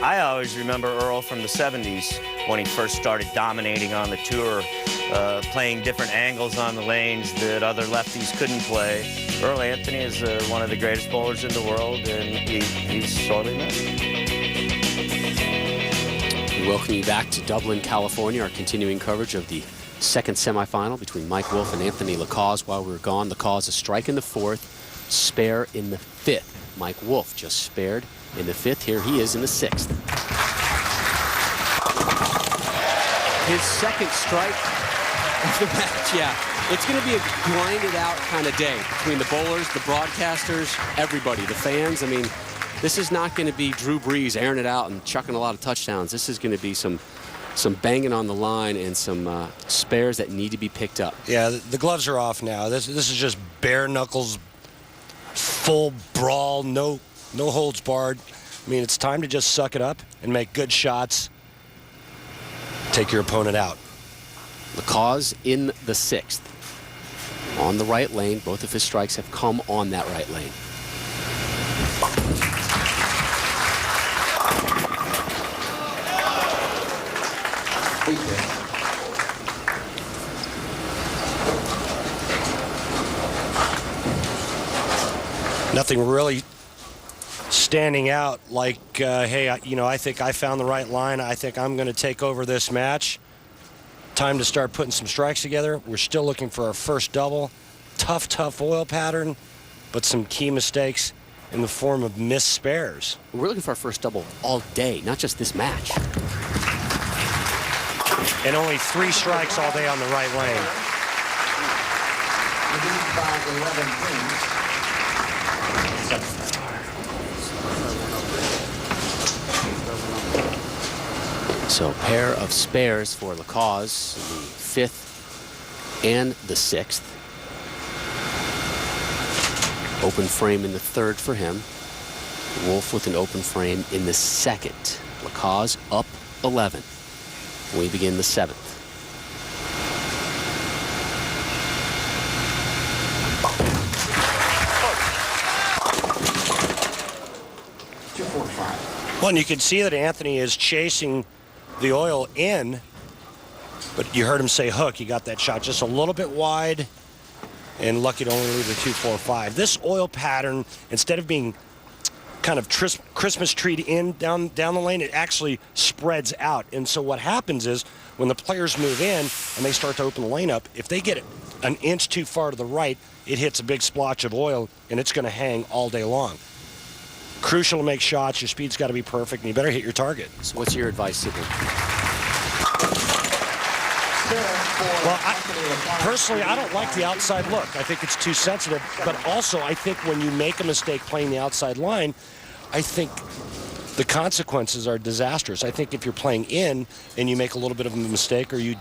I always remember Earl from the 70s when he first started dominating on the tour, playing different angles on the lanes that other lefties couldn't play. Earl Anthony is one of the greatest bowlers in the world, and he's sorely missed. We welcome you back to Dublin, California, our continuing coverage of the second semifinal between Mike Wolf and Anthony LaCause. While we were gone, LaCause a strike in the fourth, spare in the fifth. Mike Wolf just spared in the fifth. Here he is in the sixth. His second strike of the match. Yeah, it's going to be a grinded out kind of day between the bowlers, the broadcasters, everybody, the fans. I mean, this is not going to be Drew Brees airing it out and chucking a lot of touchdowns. This is going to be some banging on the line and some spares that need to be picked up. Yeah, the gloves are off now. This is just bare knuckles, full brawl, no holds barred. I mean, it's time to just suck it up and make good shots. Take your opponent out. LaCause in the sixth. On the right lane, both of his strikes have come on that right lane. Nothing really standing out like, hey, I think I found the right line. I think I'm going to take over this match. Time to start putting some strikes together. We're still looking for our first double. Tough oil pattern, but some key mistakes in the form of missed spares. We're looking for our first double all day, not just this match. And only 3 strikes all day on the right lane. So pair of spares for LaCause in the fifth and the sixth. Open frame in the third for him. Wolf with an open frame in the second. LaCause up 11. We begin the seventh. Well, and you can see that Anthony is chasing the oil in, but you heard him say hook. He got that shot just a little bit wide and lucky to only leave the 2-4-5. This oil pattern, instead of being kind of Christmas treed in down the lane, it actually spreads out. And so what happens is when the players move in and they start to open the lane up, if they get an inch too far to the right, it hits a big splotch of oil and it's going to hang all day long. Crucial to make shots. Your speed's got to be perfect, and you better hit your target. So what's your advice, Sidney? Well, personally, I don't like the outside look. I think it's too sensitive. But also, I think when you make a mistake playing the outside line, I think the consequences are disastrous. I think if you're playing in and you make a little bit of a mistake or you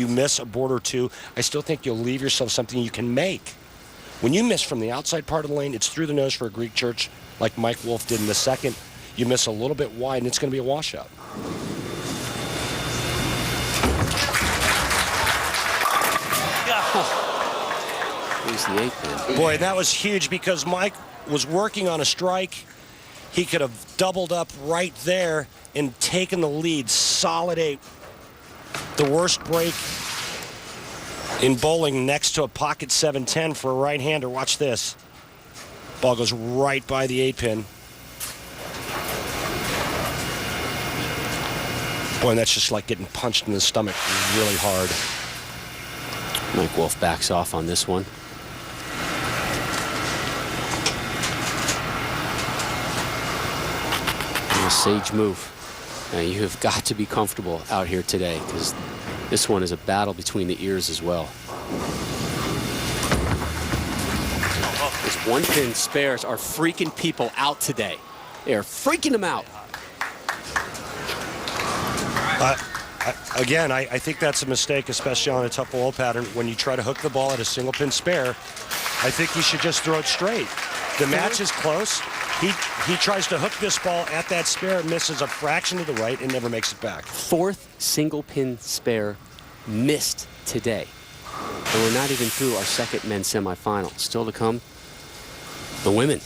miss a board or two, I still think you'll leave yourself something you can make. When you miss from the outside part of the lane, it's through the nose for a Greek church, like Mike Wolf did in the second. You miss a little bit wide, and it's going to be a washout. Here's the 8-pin. Boy, that was huge because Mike was working on a strike. He could have doubled up right there and taken the lead. Solid 8. The worst break in bowling next to a pocket 710 for a right-hander. Watch this. Ball goes right by the 8-pin. Boy, and that's just like getting punched in the stomach really hard. Mike Wolf backs off on this one. And a sage move. Now you have got to be comfortable out here today because this one is a battle between the ears as well. These one-pin spares are freaking people out today. They are freaking them out. Again, I think that's a mistake, especially on a tough oil pattern. When you try to hook the ball at a single-pin spare, I think you should just throw it straight. The match is close. He tries to hook this ball at that spare, misses a fraction to the right, and never makes it back. Fourth single-pin spare missed today. And we're not even through our second men's semifinal. Still to come, the women.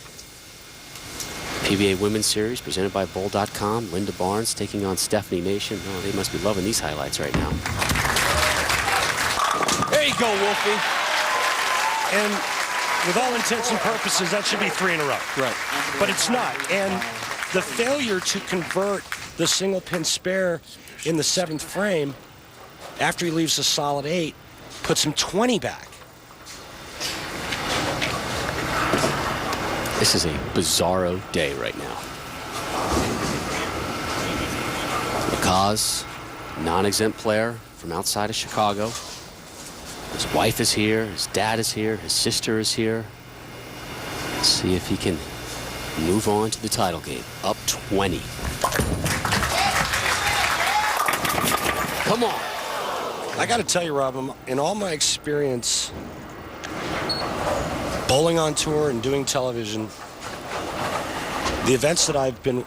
ABA Women's Series presented by Bowl.com. Linda Barnes taking on Stephanie Nation. Oh, they must be loving these highlights right now. There you go, Wolfie. And with all intents and purposes, that should be 3 in a row. Right. But it's not. And the failure to convert the single pin spare in the 7th frame after he leaves a solid 8 puts him 20 back. This is a bizarro day right now. Lacaze, non-exempt player from outside of Chicago. His wife is here, his dad is here, his sister is here. Let's see if he can move on to the title game. Up 20. Come on. I got to tell you, Rob, in all my experience bowling on tour and doing television, the events that I've been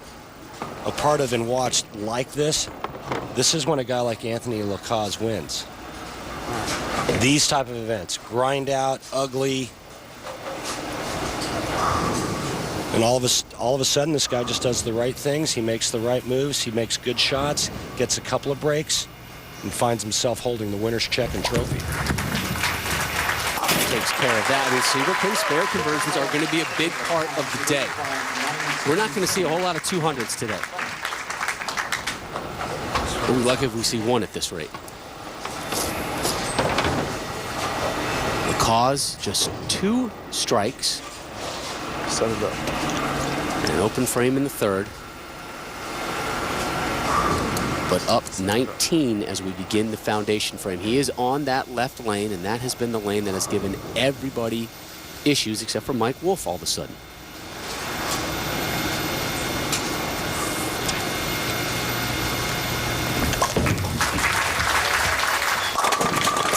a part of and watched like this is when a guy like Anthony Lacaze wins. These type of events, grind out, ugly, and all of a sudden this guy just does the right things. He makes the right moves. He makes good shots, gets a couple of breaks, and finds himself holding the winner's check and trophy. Takes care of that. I mean, single pin spare conversions are going to be a big part of the day. We're not going to see a whole lot of 200s today. We'll be lucky if we see one at this rate. Lacaze, just 2 strikes. Set it up. And an open frame in the 3rd. But up 19 as we begin the foundation frame. He is on that left lane, and that has been the lane that has given everybody issues except for Mike Wolf all of a sudden.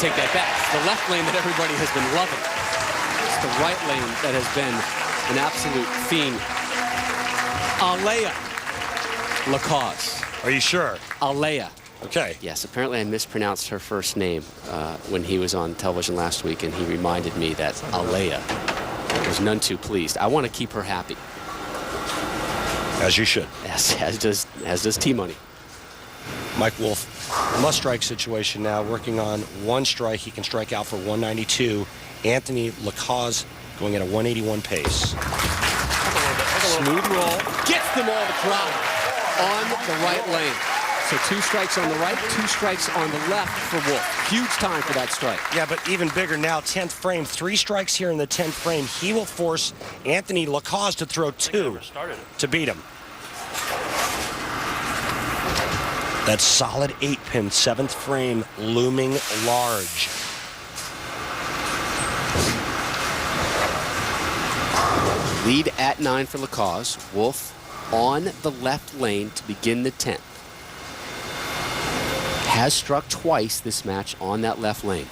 Take that back. The left lane that everybody has been loving. It's the right lane that has been an absolute fiend. Alea Lacaze. Are you sure? Alea. Okay. Yes, apparently I mispronounced her first name when he was on television last week, and he reminded me that Alea was none too pleased. I want to keep her happy. As you should. Yes, as does T-Money. Mike Wolf, must-strike situation now, working on 1 strike. He can strike out for 192. Anthony Lacaze going at a 181 pace. Smooth roll. Gets them all the crowd on the right lane. So 2 strikes on the right, 2 strikes on the left for Wolf. Huge time for that strike. Yeah, but even bigger now, 10th frame. 3 strikes here in the 10th frame. He will force Anthony Lacaze to throw 2 to beat him. That solid 8-pin, 7th frame, looming large. Lead at 9 for Lacaze. Wolf on the left lane to begin the 10th. Has struck twice this match on that left lane.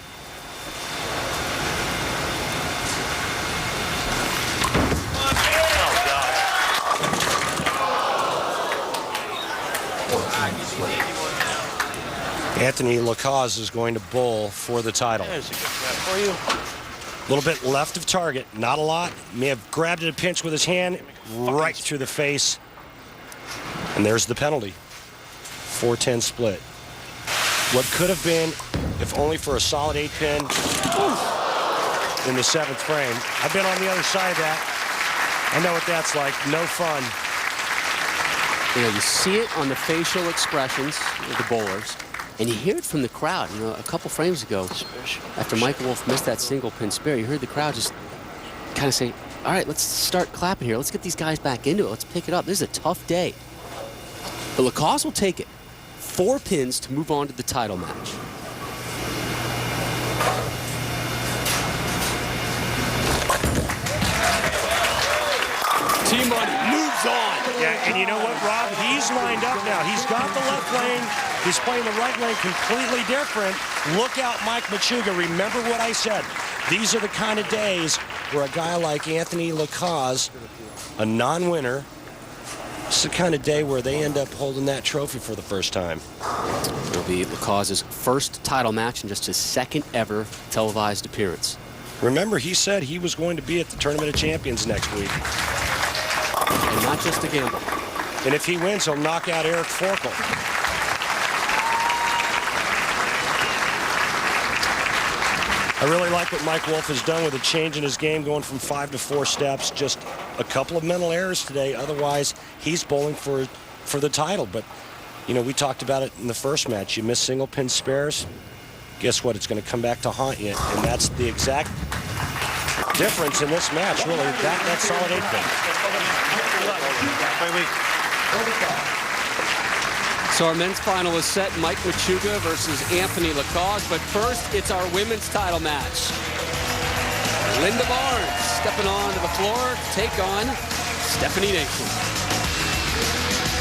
Anthony Lacaze is going to bowl for the title. There's a good shot for you. A little bit left of target, not a lot. May have grabbed it a pinch with his hand, right through the face. And there's the penalty. 4-10 split. What could have been, if only for a solid 8-pin in the 7th frame. I've been on the other side of that. I know what that's like. No fun. You know, you see it on the facial expressions of the bowlers, and you hear it from the crowd. You know, a couple frames ago, after Mike Wolf missed that single pin spare, you heard the crowd just kind of say, all right, let's start clapping here. Let's get these guys back into it. Let's pick it up. This is a tough day. But Lacaze will take it. 4 pins to move on to the title match. T-Money moves on. Yeah, and you know what, Rob? He's lined up now. He's got the left lane. He's playing the right lane completely different. Look out, Mike Machuga. Remember what I said. These are the kind of days where a guy like Anthony Lacaze, a non-winner, it's the kind of day where they end up holding that trophy for the first time. It'll be Lacaze's first title match and just his 2nd ever televised appearance. Remember, he said he was going to be at the Tournament of Champions next week. and not just a gamble. And if he wins, he'll knock out Eric Forkel. I really like what Mike Wolf has done with a change in his game, going from 5 to 4 steps. Just a couple of mental errors today. Otherwise, he's bowling for the title. But, you know, we talked about it in the first match. You miss single pin spares. Guess what? It's going to come back to haunt you. And that's the exact difference in this match, really. That solid 8 pin. So our men's final is set. Mike Machuga versus Anthony Lacause. But first, it's our women's title match. Linda Barnes stepping onto the floor to take on Stephanie Nation.